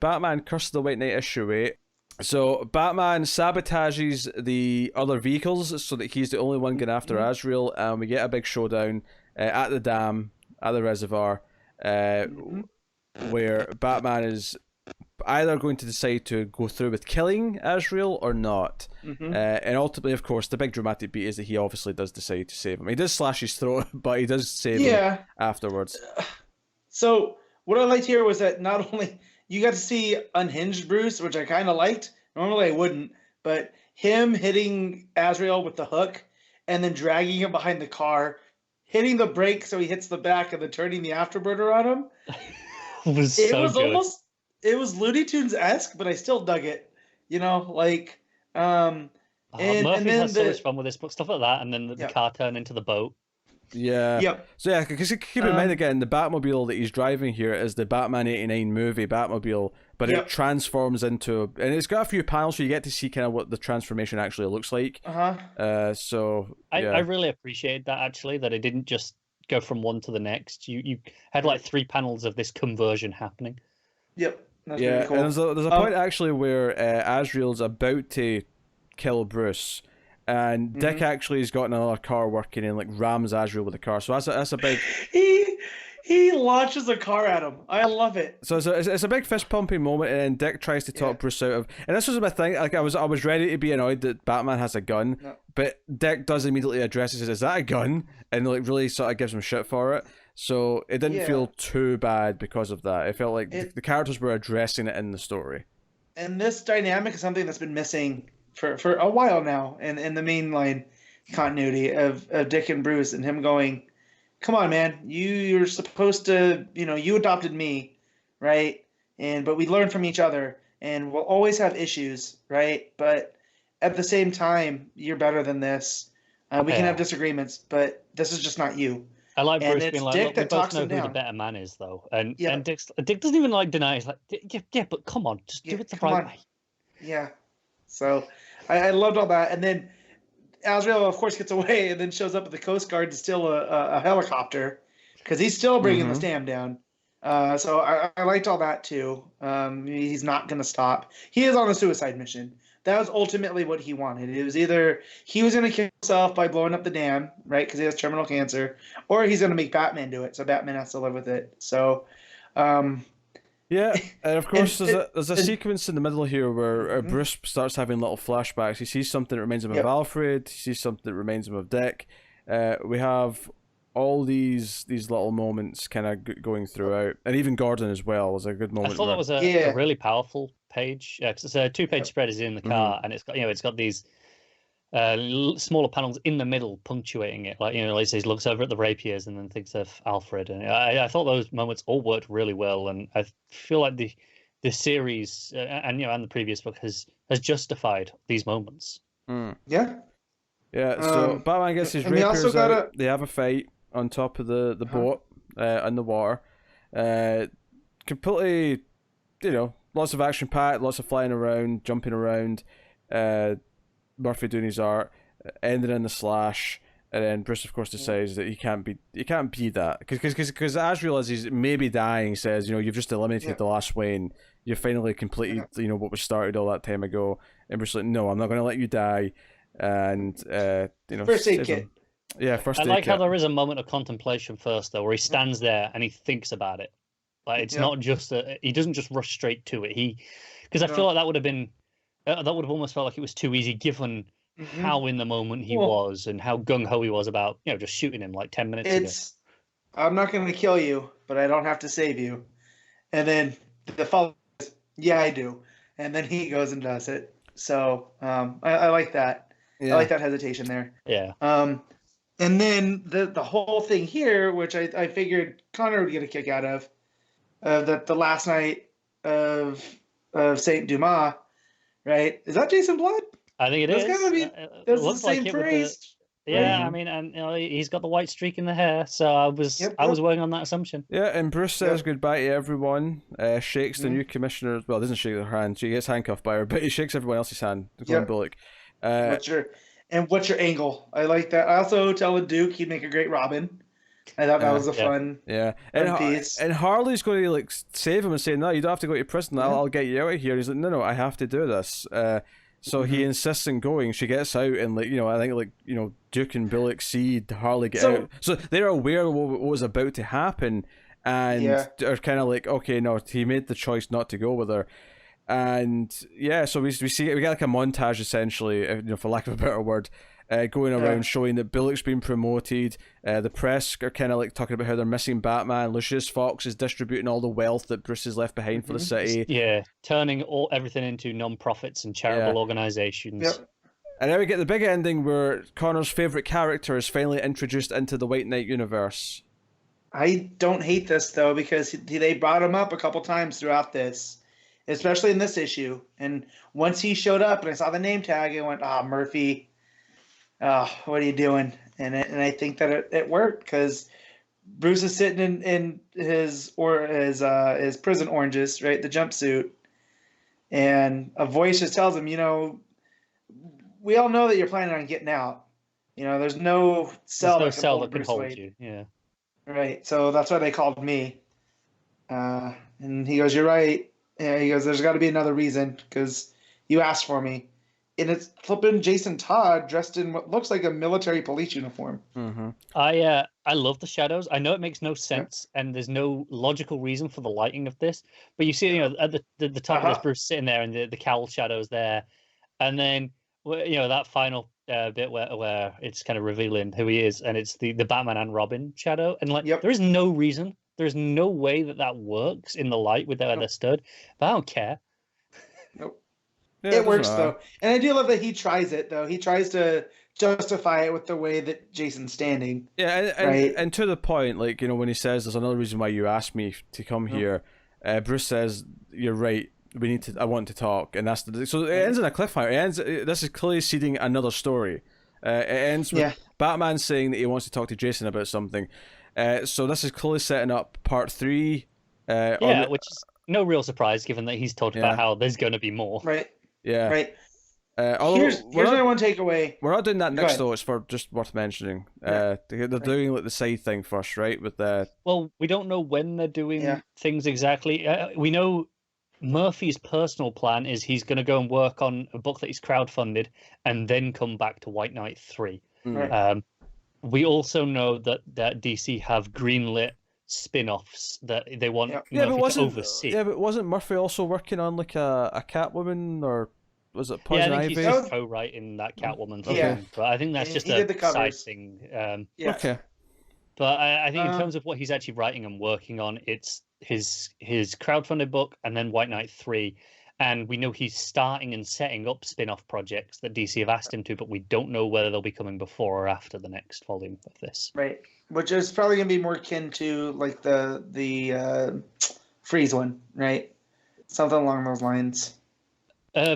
Batman Curse of the White Knight issue 8. So Batman sabotages the other vehicles so that he's the only one getting after Azrael, and we get a big showdown at the dam, at the reservoir, where Batman is either going to decide to go through with killing Azrael or not. And ultimately, of course, the big dramatic beat is that he obviously does decide to save him. He does slash his throat, but he does save him afterwards. So what I liked here was that not only you got to see unhinged Bruce, which I kind of liked. Normally I wouldn't, but him hitting Azrael with the hook and then dragging him behind the car, hitting the brake so he hits the back and then turning the afterburner on him. It was good. Almost, it was Looney Tunes-esque, but I still dug it. You know, like, Murphy has so the much fun with this book, stuff like that, and then the car turn into the boat. Yeah. Yep. So yeah, because keep in mind again, the Batmobile that he's driving here is the Batman '89 movie Batmobile, but it transforms into, and it's got a few panels, so you get to see kind of what the transformation actually looks like. So yeah. I really appreciate that actually, that it didn't just go from one to the next. You had like 3 panels of this conversion happening. Yep. That's yeah, pretty cool. and there's a point actually where Azrael's about to kill Bruce. And Dick actually has got another car working and like rams Azrael with the car. So that's a big. He launches a car at him. I love it. So it's a big fist pumping moment, and then Dick tries to talk Bruce out of. And this was my thing. Like I was ready to be annoyed that Batman has a gun, but Dick does immediately address it. Says, "Is that a gun?" And like really sort of gives him shit for it. So it didn't feel too bad because of that. It felt like the characters were addressing it in the story. And this dynamic is something that's been missing for a while now in the mainline continuity of Dick and Bruce, and him going, come on, man, you're supposed to, you adopted me, right? But we learn from each other, and we'll always have issues, right? But at the same time, you're better than this. We can have disagreements, but this is just not you. I like Bruce being like, Dick look, we that both talks know him who the down. better man is, though. And Dick doesn't even like deny. He's like, yeah, but come on, just do it the right way. Yeah. So I loved all that. And then Azrael, of course, gets away and then shows up at the Coast Guard to steal a helicopter because he's still bringing the dam down. So I liked all that, too. He's not going to stop. He is on a suicide mission. That was ultimately what he wanted. It was either he was going to kill himself by blowing up the dam, right, because he has terminal cancer, or he's going to make Batman do it, so Batman has to live with it. So... yeah, and of course there's a sequence in the middle here where Bruce starts having little flashbacks. He sees something that reminds him of Alfred. He sees something that reminds him of Dick. We have all these little moments kind of going throughout, and even Gordon as well was a good moment. I thought that was a really powerful page. Yeah, 'cause it's a 2-page spread is in the car, and it's got these smaller panels in the middle punctuating it, like like he looks over at the rapiers and then thinks of Alfred, and I thought those moments all worked really well, and I feel like the series and the previous book has justified these moments. Yeah. So Batman gets his rapiers out. They have a fight on top of the boat in the water. Completely, lots of action packed, lots of flying around, jumping around. Murphy doing his art, ending in the slash, and then Bruce, of course, decides that he can't be that because Azrael, as he's maybe dying, says, you've just eliminated the last Wayne. You finally completed, what was started all that time ago. And Bruce's like, no, I'm not going to let you die. And first aid kit. Yeah, first aid kit. I like how there is a moment of contemplation first, though, where he stands there and he thinks about it. Like it's not just he doesn't just rush straight to it. Because I feel like that would have almost felt like it was too easy, given how in the moment he was and how gung-ho he was about, just shooting him like 10 minutes ago. I'm not going to kill you, but I don't have to save you. And then the follow is, yeah, I do. And then he goes and does it. So I like that. Yeah. I like that hesitation there. Yeah. And then the whole thing here, which I figured Connor would get a kick out of, the last night of Saint Dumas. Right? Is that Jason Blood? I think it is. That's the same priest. I mean, and he's got the white streak in the hair, so I was working on that assumption. Yeah, and Bruce says goodbye to everyone. Shakes the new commissioner. Well, doesn't shake her hand. She gets handcuffed by her, but he shakes everyone else's hand. Glenn Bullock. What's your angle? I like that. I also tell Duke he'd make a great Robin. I thought that was a Yeah. fun and piece. and Harley's going to like save him and say, no, you don't have to go to prison. I'll get you out of here. He's like, no, I have to do this. So he insists on going. She gets out, and like I think like Duke and Bullock see Harley get out, so they're aware of what was about to happen, and are kind of like, okay, no, he made the choice not to go with her. And so we get like a montage essentially, for lack of a better word, going around showing that Bullock's been promoted. The press are kind of like talking about how they're missing Batman. Lucius Fox is distributing all the wealth that Bruce has left behind for the city. Yeah, turning everything into non-profits and charitable organizations. Yep. And then we get the big ending where Connor's favorite character is finally introduced into the White Knight universe. I don't hate this though, because they brought him up a couple times throughout this, especially in this issue. And once he showed up and I saw the name tag, I went, Murphy. What are you doing? And I think that it worked, because Bruce is sitting in his prison oranges, right, the jumpsuit, and a voice just tells him, we all know that you're planning on getting out. There's no cell that can hold you. Yeah. Right. So that's why they called me. And he goes, "You're right." Yeah. He goes, "There's got to be another reason, because you asked for me." And it's flipping Jason Todd dressed in what looks like a military police uniform. Mm-hmm. I love the shadows. I know it makes no sense, and there's no logical reason for the lighting of this. But you see, at the top of this, Bruce sitting there, and the cowl shadow's there, and then that final bit where it's kind of revealing who he is, and it's the Batman and Robin shadow, and there is no reason, there's no way that works in the light with where they're stood. But I don't care. Nope. Yeah, it works though, and I do love that he tries it though. He tries to justify it with the way that Jason's standing. Yeah, and to the point, like when he says, "There's another reason why you asked me to come here," Bruce says, "You're right. I want to talk," and that's so it ends in a cliffhanger. This is clearly seeding another story. It ends with Batman saying that he wants to talk to Jason about something. So this is clearly setting up part 3. Which is no real surprise given that he's talked about how there's going to be more. Right. Yeah. Right. Here's my one takeaway. We're not doing that next though. It's for just worth mentioning. They're doing like the side thing first, right? With well, we don't know when they're doing things exactly. We know Murphy's personal plan is he's going to go and work on a book that he's crowdfunded and then come back to White Knight 3. Right. We also know that DC have greenlit spin-offs that they want Murphy to oversee. Yeah, but wasn't Murphy also working on like a Catwoman, or was it Poison Ivy? He's just co-writing that Catwoman thing, but I think that's just a side thing. Okay. But I think in terms of what he's actually writing and working on, it's his crowdfunded book and then White Knight 3. And we know he's starting and setting up spin-off projects that DC have asked him to, but we don't know whether they'll be coming before or after the next volume of this. Right, which is probably going to be more akin to like the Freeze one, right? Something along those lines.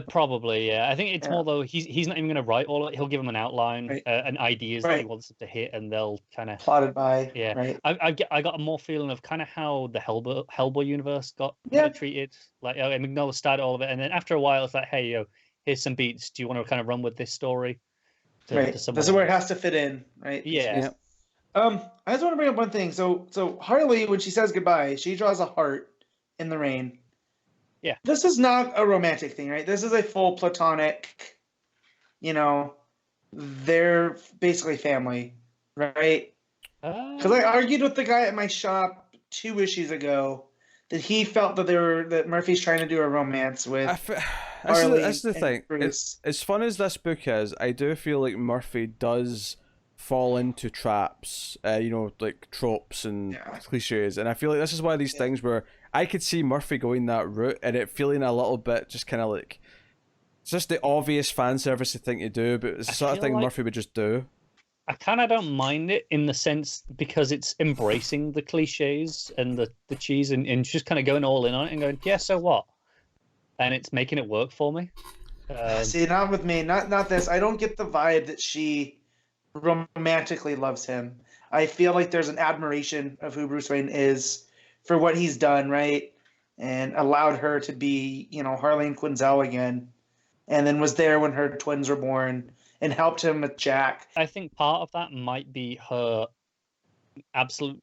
Probably, yeah. I think it's more though. He's not even going to write all of it. He'll give them an outline and ideas that he wants them to hit, and they'll kind of plotted by. Yeah, right. I got a more feeling of kind of how the Hellboy universe got treated. Like Mignola started all of it, and then after a while, it's like, hey, here's some beats. Do you want to kind of run with this story? Right. This is where it has to fit in, right? Yeah. I just want to bring up one thing. So Harley, when she says goodbye, she draws a heart in the rain. Yeah. This is not a romantic thing, right? This is a full platonic, they're basically family, right? Because I argued with the guy at my shop 2 issues ago that he felt that Murphy's trying to do a romance with Harley. That's the thing. As fun as this book is, I do feel like Murphy does fall into traps, like tropes and cliches, and I feel like this is one of these things where I could see Murphy going that route and it feeling a little bit just kind of like it's just the obvious fan service thing to do, but it's the sort of thing like Murphy would just do. I kind of don't mind it in the sense because it's embracing the cliches and the cheese and just kind of going all in on it and going, yeah, so what? And it's making it work for me. See, not with me. Not this. I don't get the vibe that she romantically loves him. I feel like there's an admiration of who Bruce Wayne is for what he's done, right? And allowed her to be, Harleen Quinzel again. And then was there when her twins were born and helped him with Jack. I think part of that might be her absolute,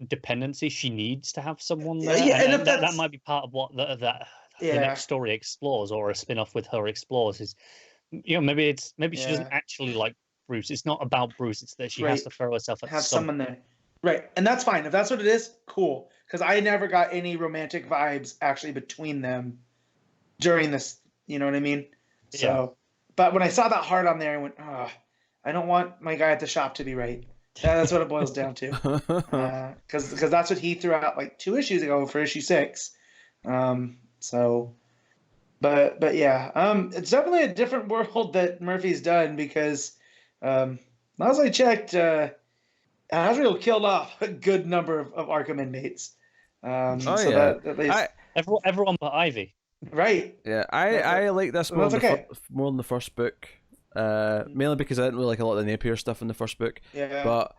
dependency. She needs to have someone Yeah, there, yeah, and and if that that's might be part of what the yeah, next story explores, or a spin-off with her explores. Is maybe she doesn't yeah, actually like Bruce. It's not about Bruce. It's that she has right. to throw herself at Have some. someone there, right? And that's fine if that's what it is. Cool, because I never got any romantic vibes actually between them during this. You know what I mean? Yeah. So, but when I saw that heart on there, I went, oh, I don't want my guy at the shop to be right. That's what it boils down to. Because that's what he threw out like 2 issues ago for issue 6. So, but yeah, it's definitely a different world that Murphy's done because, last I checked, Azrael killed off a good number of Arkham inmates. Oh So yeah, that at least Everyone but Ivy. right. yeah. I like this more That's than okay. more than the first book. Mainly because I didn't really like a lot of the Napier stuff in the first book. Yeah. But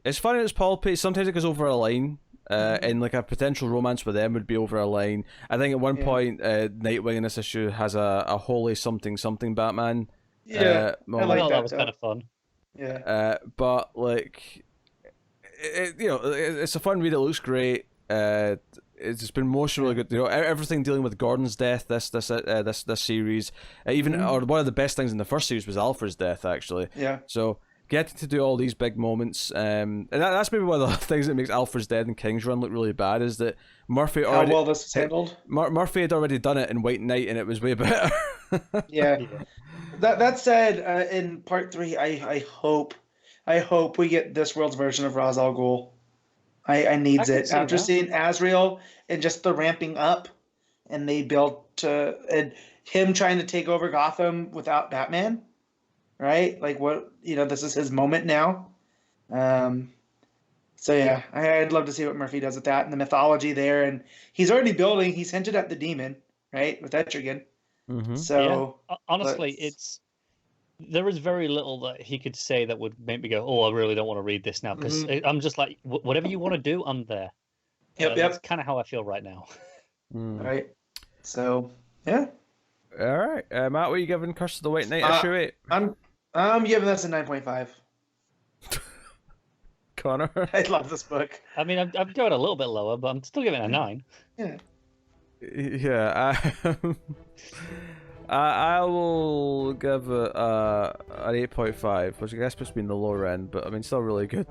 it's funny, it's pulpy. Sometimes it goes over a line. And like a potential romance with them would be over a line. I think at one point, Nightwing in this issue has a holy something Batman. Yeah, I moment. like that was though. kind of fun. Yeah. But like, it's a fun read. It looks great. It's been mostly really good. Everything dealing with Gordon's death. This series, even or one of the best things in the first series was Alfred's death, actually. Yeah. So getting to do all these big moments, and that's maybe one of the things that makes Alfred's Dead and King's Run look really bad is that Murphy How already well this is handled. Murphy had already done it in White Knight, and it was way better. Yeah. That said, in part 3, I hope we get this world's version of Ra's al Ghul. I needs I it see after that. seeing Azrael and just the ramping up, and they built and him trying to take over Gotham without Batman, right? Like what this is his moment now. So yeah, I'd love to see what Murphy does with that and the mythology there, and he's already building. He's hinted at the demon, right, with Etrigan. Mm-hmm. So honestly, there is very little that he could say that would make me go, "Oh, I really don't want to read this now," because I'm just like, whatever you want to do, I'm there. Yep. That's kind of how I feel right now. Mm. All right. So yeah. All right, Matt, what are you giving Curse of the White Knight issue 8? I'm giving this a 9.5. Connor, I love this book. I mean, I'm going a little bit lower, but I'm still giving it a 9. Yeah. Yeah, I will give it an 8.5, which I guess puts me in the lower end, but I mean, still really good.